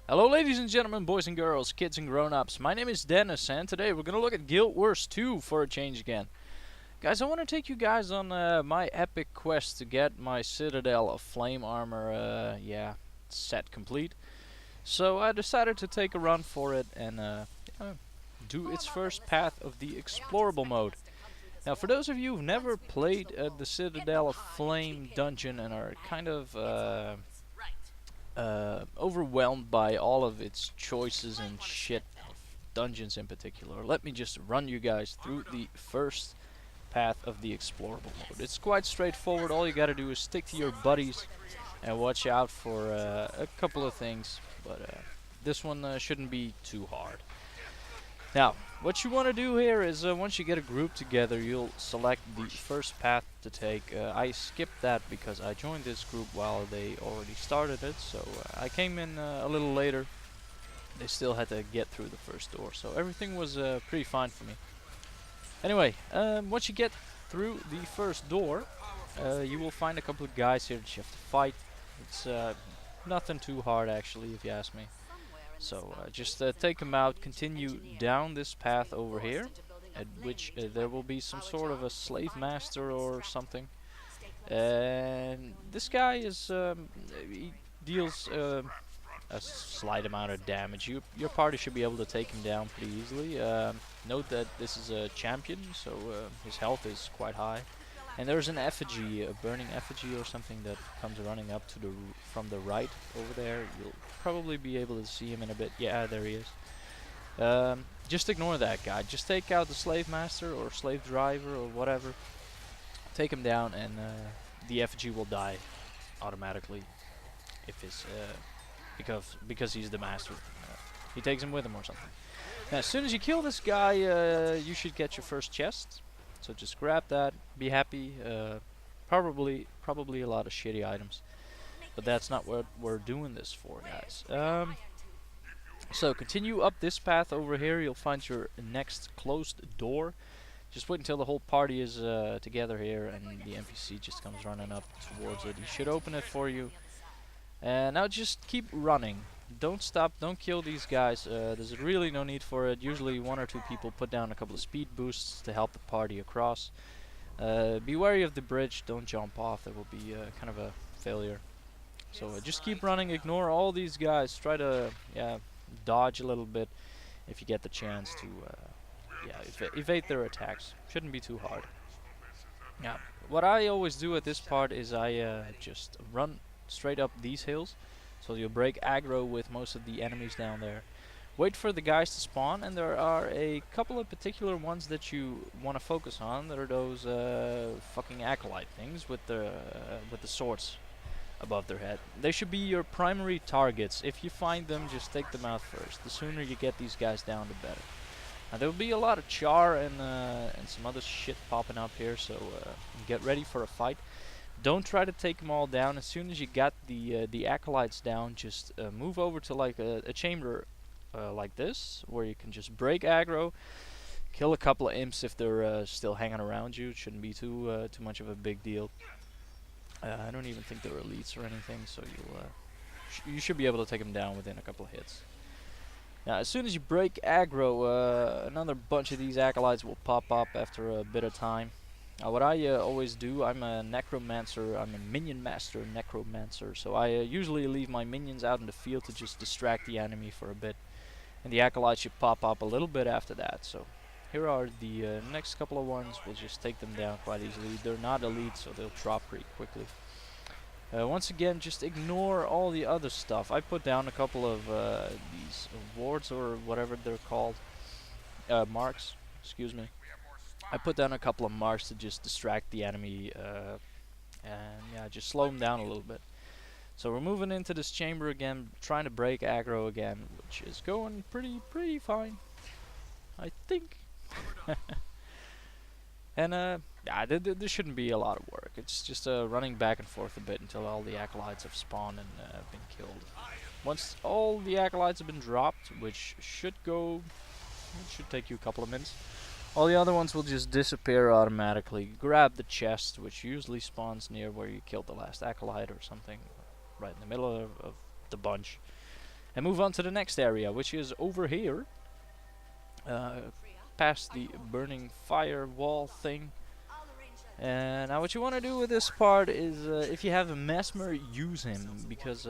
Hello ladies and gentlemen, boys and girls, kids and grown-ups. My name is Dennis and today we're going to look at Guild Wars 2 for a change again. Guys, I want to take you guys on my epic quest to get my Citadel of Flame armor, set complete. So I decided to take a run for it and do its first path of the Explorable mode. Now for those of you who've never played the Citadel of Flame dungeon and are kind of overwhelmed by all of its choices and shit, dungeons in particular, let me just run you guys through the first path of the Explorable mode. It's quite straightforward. All you gotta do is stick to your buddies and watch out for a couple of things, but this one shouldn't be too hard. Now, what you want to do here is once you get a group together, you'll select the first path to take. I skipped that because I joined this group while they already started it, so I came in a little later. They still had to get through the first door, so everything was pretty fine for me. Anyway, once you get through the first door, you will find a couple of guys here that you have to fight. It's nothing too hard actually, if you ask me. So just take them out, continue down this path over here, at which there will be some sort of a slave master or something. And this guy is, he deals a slight amount of damage. Your party should be able to take him down pretty easily. Note that this is a champion, so his health is quite high. And there's an effigy, a burning effigy or something that comes running up to from the right over there. You'll probably be able to see him in a bit. Yeah, there he is. Just ignore that guy. Just take out the slave master or slave driver or whatever. Take him down, and the effigy will die automatically if it's because he's the master. He takes him with him or something. Now, as soon as you kill this guy, you should get your first chest. So just grab that, be happy. Probably a lot of shitty items, but that's not what we're doing this for, guys. So continue up this path over here. You'll find your next closed door. Just wait until the whole party is together here, and the NPC just comes running up towards it. He should open it for you. And now just keep running. Don't stop, don't kill these guys. There's really no need for it. Usually one or two people put down a couple of speed boosts to help the party across. Be wary of the bridge, don't jump off, that will be kind of a failure. So just keep running, ignore all these guys, try to dodge a little bit if you get the chance to evade their attacks. Shouldn't be too hard. Now, what I always do at this part is I just run straight up these hills. So you'll break aggro with most of the enemies down there. Wait for the guys to spawn, and there are a couple of particular ones that you want to focus on. There are those fucking acolyte things with the swords above their head. They should be your primary targets. If you find them, just take them out first. The sooner you get these guys down, the better. Now there will be a lot of char and some other shit popping up here, so get ready for a fight. Don't try to take them all down. As soon as you got the acolytes down, just move over to like a chamber like this, where you can just break aggro, kill a couple of imps if they're still hanging around you. It shouldn't be too much of a big deal. I don't even think they're elites or anything, so you should be able to take them down within a couple of hits. Now, as soon as you break aggro, another bunch of these acolytes will pop up after a bit of time. What I always do, I'm a necromancer, I'm a minion master necromancer, so I usually leave my minions out in the field to just distract the enemy for a bit. And the acolytes should pop up a little bit after that, so here are the next couple of ones. We'll just take them down quite easily. They're not elite, so they'll drop pretty quickly. Once again, just ignore all the other stuff. I put down a couple of these wards, or whatever they're called, marks, excuse me. I put down a couple of marks to just distract the enemy and yeah, just slow them down a little bit. So we're moving into this chamber again, trying to break aggro again, which is going pretty fine, I think. And yeah, this shouldn't be a lot of work. It's just running back and forth a bit until all the acolytes have spawned and been killed. Once all the acolytes have been dropped, which should take you a couple of minutes. All the other ones will just disappear automatically. Grab the chest, which usually spawns near where you killed the last acolyte or something, right in the middle of the bunch. and move on to the next area, which is over here, past the burning firewall thing. And now what you want to do with this part is, if you have a mesmer, use him, because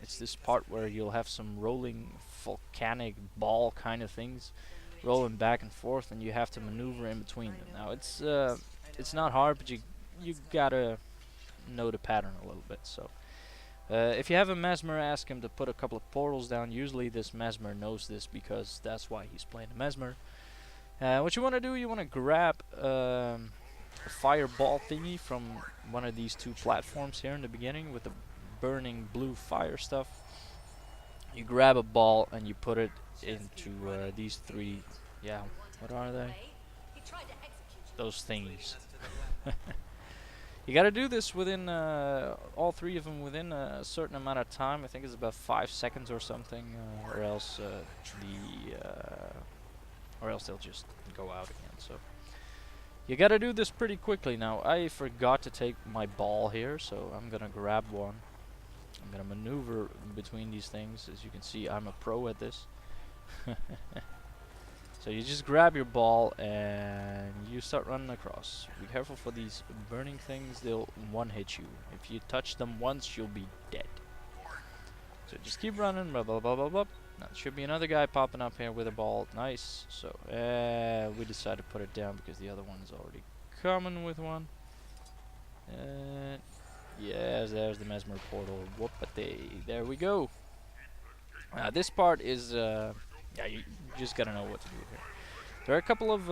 it's this part where you'll have some rolling volcanic ball kind of things rolling back and forth, and you have to maneuver in between them. Now it's not hard, but you gotta know the pattern a little bit. So if you have a mesmer, ask him to put a couple of portals down. Usually this mesmer knows this because that's why he's playing a mesmer. What you want to do, you want to grab a fireball thingy from one of these two platforms here in the beginning with the burning blue fire stuff. You grab a ball and you put it into these three, yeah, what are they? Those thingies. You gotta do this within, all three of them within a certain amount of time. I think it's about 5 seconds or something, or else they'll just go out again. So you gotta do this pretty quickly. Now I forgot to take my ball here, so I'm gonna grab one. I'm gonna maneuver between these things. As you can see, I'm a pro at this. So you just grab your ball and you start running across. Be careful for these burning things, they'll one-hit you. If you touch them once, you'll be dead. So just keep running, blah blah blah blah blah. Now there should be another guy popping up here with a ball. Nice. So we decided to put it down because the other one's already coming with one. Yes, there's the mesmer portal. Whoop-a-day. There we go. This part is, yeah, you just gotta know what to do here. There are a couple of,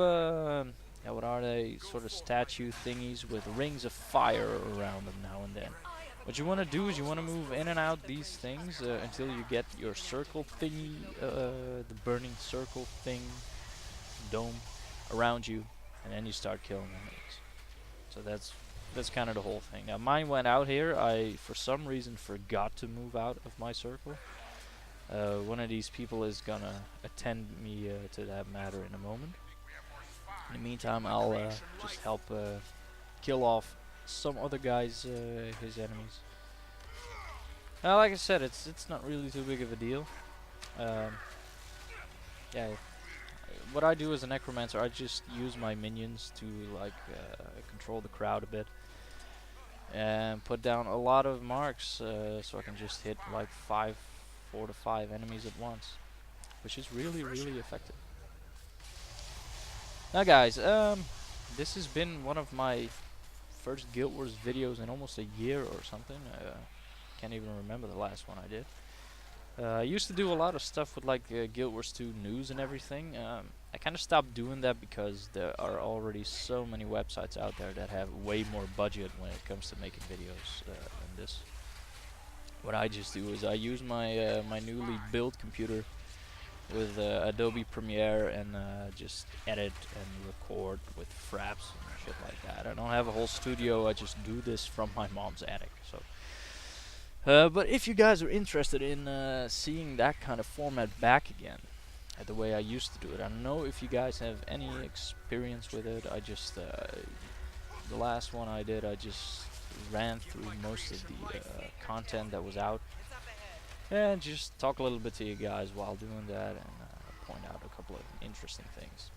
yeah, what are they? Sort of statue thingies with rings of fire around them now and then. What you want to do is you want to move in and out these things until you get your circle thingy, the burning circle thing, dome, around you, and then you start killing enemies. So that's kind of the whole thing. Now mine went out here. I, for some reason, forgot to move out of my circle. One of these people is gonna attend me to that matter in a moment. In the meantime, I'll just help kill off some other guys, his enemies. Like I said, it's not really too big of a deal. Yeah, what I do as a necromancer, I just use my minions to like control the crowd a bit and put down a lot of marks, so I can just hit like 4 to 5 enemies at once, which is really, really effective. Now guys, this has been one of my first Guild Wars videos in almost a year or something. Can't even remember the last one I did. I used to do a lot of stuff with like Guild Wars 2 news and everything. I kind of stopped doing that because there are already so many websites out there that have way more budget when it comes to making videos than this. What I just do is I use my my newly built computer with Adobe Premiere and just edit and record with fraps and shit like that. I don't have a whole studio, I just do this from my mom's attic. So, but if you guys are interested in seeing that kind of format back again, the way I used to do it, I don't know if you guys have any experience with it. I just, the last one I did, I just ran through most of the content that was out and just talk a little bit to you guys while doing that and point out a couple of interesting things.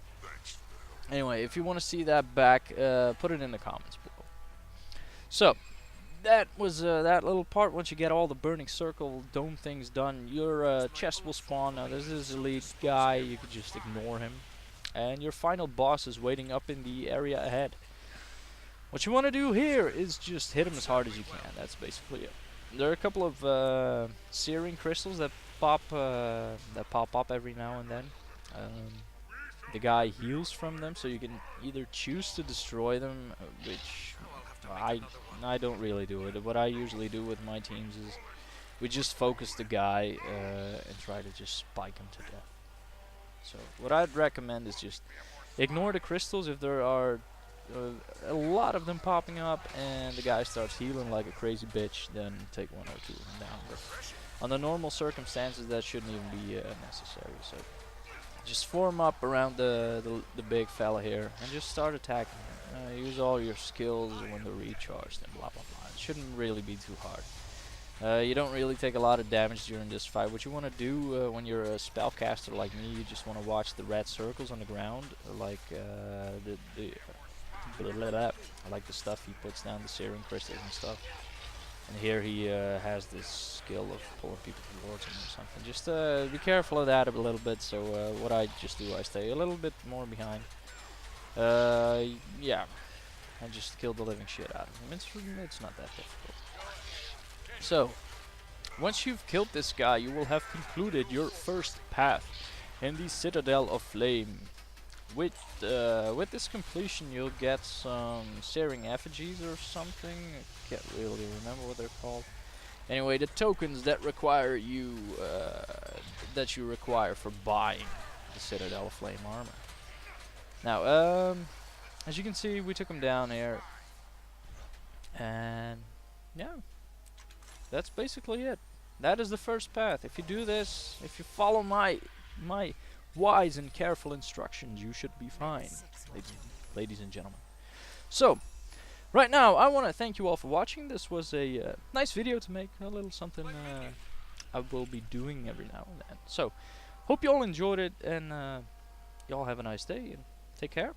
Anyway, if you want to see that back, put it in the comments below. So that was that little part. Once you get all the burning circle dome things done, your chest will spawn. Now there's this elite guy, you could just ignore him, and your final boss is waiting up in the area ahead. What you want to do here is just hit him as hard as you can. That's basically it. There are a couple of searing crystals that pop up every now and then. The guy heals from them, so you can either choose to destroy them, which I don't really do it. What I usually do with my teams is we just focus the guy and try to just spike him to death. So what I'd recommend is just ignore the crystals if there are a lot of them popping up and the guy starts healing like a crazy bitch, then take 1 or 2 of them down. But under normal circumstances that shouldn't even be necessary. So just form up around the big fella here and just start attacking him. Use all your skills when they're recharged and blah blah blah. It shouldn't really be too hard. You don't really take a lot of damage during this fight. What you want to do when you're a spellcaster like me, you just want to watch the red circles on the ground, like blah, blah, blah. I like the stuff he puts down, the searing crystals and stuff. And here he has this skill of pulling people towards him or something. Just be careful of that a little bit. So what I just do, I stay a little bit more behind. Yeah, I just kill the living shit out of him. It's not that difficult. So, once you've killed this guy, you will have concluded your first path in the Citadel of Flame. With this completion, you'll get some searing effigies or something. I can't really remember what they're called. Anyway, the tokens that require you that you require for buying the Citadel of Flame armor. Now, as you can see, we took him down here, and yeah, that's basically it. That is the first path. If you do this, if you follow my wise and careful instructions, you should be fine, ladies and gentlemen. So, right now, I want to thank you all for watching. This was a nice video to make, a little something I will be doing every now and then. So, hope you all enjoyed it, and y'all have a nice day, and take care.